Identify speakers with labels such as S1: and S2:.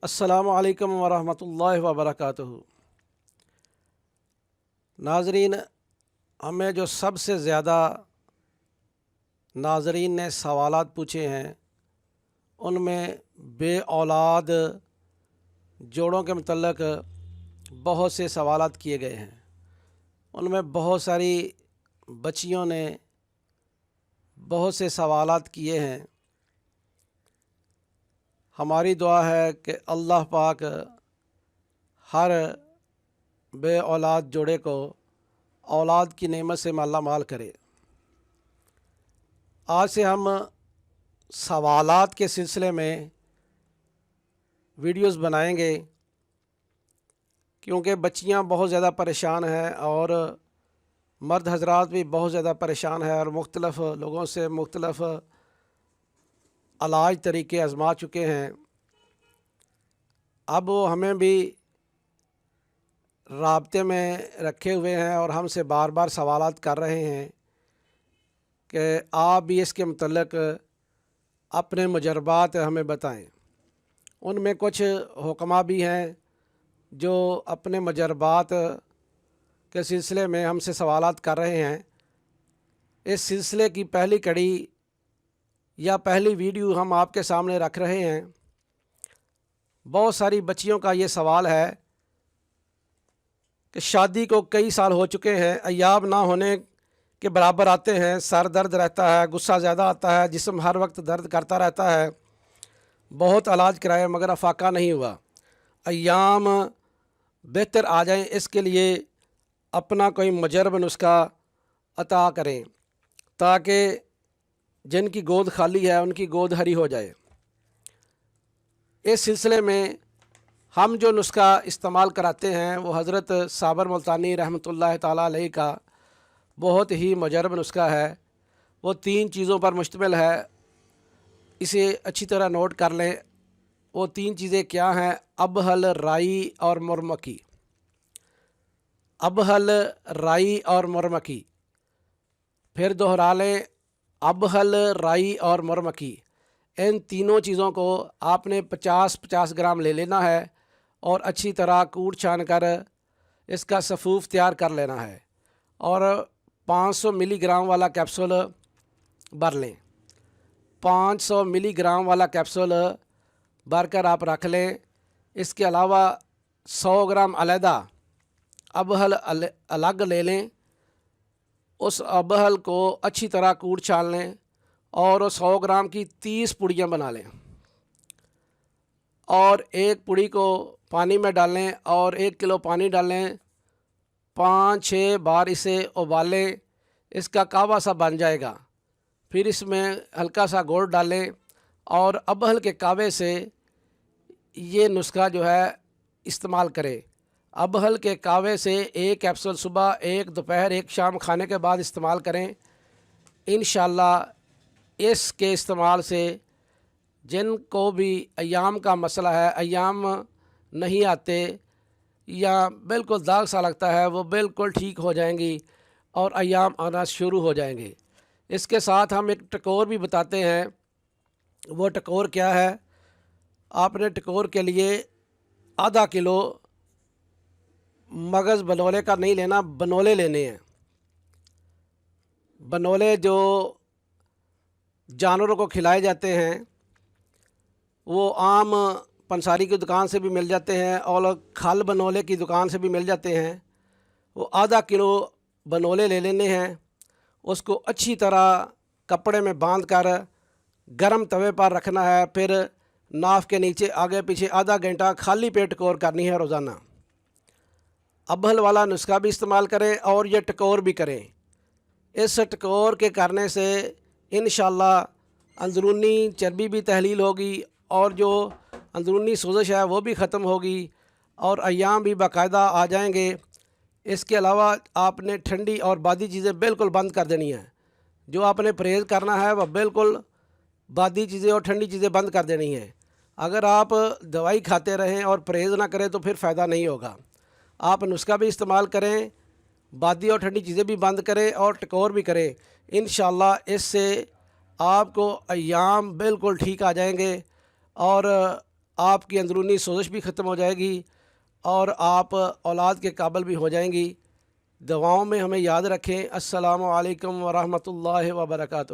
S1: अस्सलामु अलैकुम वरहमतुल्लाहि वबरकातुहू। नाज़रीन, हमें जो सबसे ज़्यादा नाज़रीन ने सवालात पूछे हैं उनमें बे औलाद जोड़ों के मतलब बहुत से सवालात किए गए हैं। उनमें बहुत सारी बच्चियों ने बहुत से सवालात किए हैं। हमारी दुआ है कि अल्लाह पाक हर बे औलाद जोड़े को औलाद की नेमत से माला माल करे। आज से हम सवालात के सिलसिले में वीडियोस बनाएंगे, क्योंकि बच्चियां बहुत ज़्यादा परेशान हैं और मर्द हजरात भी बहुत ज़्यादा परेशान हैं और मुख्तलिफ़ लोगों से मुख्तलिफ़ इलाज तरीके आजमा चुके हैं। अब वो हमें भी राब्ते में रखे हुए हैं और हमसे बार बार सवालात कर रहे हैं कि आप भी इसके मतलब अपने मुजरबात हमें बताएं। उनमें कुछ हुक्मा भी हैं जो अपने मुजरबात के सिलसिले में हमसे सवालात कर रहे हैं। इस सिलसिले की पहली कड़ी या पहली वीडियो हम आपके सामने रख रहे हैं। बहुत सारी बच्चियों का ये सवाल है कि शादी को कई साल हो चुके हैं, अय्याब ना होने के बराबर आते हैं, सर दर्द रहता है, गुस्सा ज़्यादा आता है, जिस्म हर वक्त दर्द करता रहता है, बहुत इलाज कराया मगर अफाका नहीं हुआ। अय्याम बेहतर आ जाएं, इसके लिए अपना कोई मुजरब नुस्खा अता करें ताकि जिनकी गोद खाली है उनकी गोद हरी हो जाए। इस सिलसिले में हम जो नुस्खा इस्तेमाल कराते हैं वो हज़रत साबर मुल्तानी रहमतुल्लाह ताला अलैह का बहुत ही मुजरब नुस्खा है। वो 3 चीज़ों पर मुश्तमिल है, इसे अच्छी तरह नोट कर लें। वो 3 चीज़ें क्या हैं? अबहल, राई और मुरमकी। अबहल, राई और मुरमकी। फिर दोहरा लें, अबहल, राई और मुरमकी। इन तीनों चीज़ों को आपने 50-50 ग्राम ले लेना है और अच्छी तरह कूट छान कर इसका सफ़ूफ तैयार कर लेना है और 500 मिलीग्राम वाला कैप्सूल भर लें। 500 मिलीग्राम वाला कैप्सूल भर कर आप रख लें। इसके अलावा 100 ग्राम अलहदा अबहल अलग ले लें। उस अबहल को अच्छी तरह कूट छान लें और 100 ग्राम की 30 पुड़ियाँ बना लें और एक पुड़ी को पानी में डालें और 1 किलो पानी डालें। 5-6 बार इसे उबालें, इसका कावा सा बन जाएगा। फिर इसमें हल्का सा गुड़ डालें और अबहल के कावे से ये नुस्खा जो है इस्तेमाल करें। अबहल के कावे से 1 कैप्सूल सुबह, 1 दोपहर, 1 शाम खाने के बाद इस्तेमाल करें। इंशाअल्लाह इसके इस्तेमाल से जिनको भी अय्याम का मसला है, अय्याम नहीं आते या बिल्कुल दाग सा लगता है, वो बिल्कुल ठीक हो जाएंगी और अय्याम आना शुरू हो जाएंगे। इसके साथ हम एक टकोर भी बताते हैं। वो टकोर क्या है? आपने टकोर के लिए आधा किलो मगज़ बनोले का नहीं लेना, बनोले लेने हैं। बनोले जो जानवरों को खिलाए जाते हैं वो आम पंसारी की दुकान से भी मिल जाते हैं और खल बनोले की दुकान से भी मिल जाते हैं। वो आधा किलो बनोले ले लेने हैं। उसको अच्छी तरह कपड़े में बांध कर गर्म तवे पर रखना है। फिर नाफ के नीचे आगे पीछे आधा घंटा खाली पेट टकोर करनी है रोज़ाना। अबहल वाला नुस्खा भी इस्तेमाल करें और ये टकोर भी करें। इस टकोर के करने से इंशाअल्लाह अंदरूनी चर्बी भी तहलील होगी और जो अंदरूनी सोजिश है वो भी ख़त्म होगी और अय्याम भी बाकायदा आ जाएंगे। इसके अलावा आपने ठंडी और बादी चीज़ें बिल्कुल बंद कर देनी है। जो आपने परहेज़ करना है वह बिल्कुल बादी चीज़ें और ठंडी चीज़ें बंद कर देनी है। अगर आप दवाई खाते रहें और परहेज़ ना करें तो फिर फ़ायदा नहीं होगा। आप नुस्खा भी इस्तेमाल करें, बादी और ठंडी चीज़ें भी बंद करें और टकोर भी करें। इंशाअल्लाह इससे आपको अय्याम बिल्कुल ठीक आ जाएंगे और آپ کی اندرونی سوزش بھی ختم ہو جائے گی اور آپ اولاد کے قابل بھی ہو جائیں گی۔ دعاؤں میں ہمیں یاد رکھیں۔ السلام علیکم ورحمۃ اللہ وبرکاتہ۔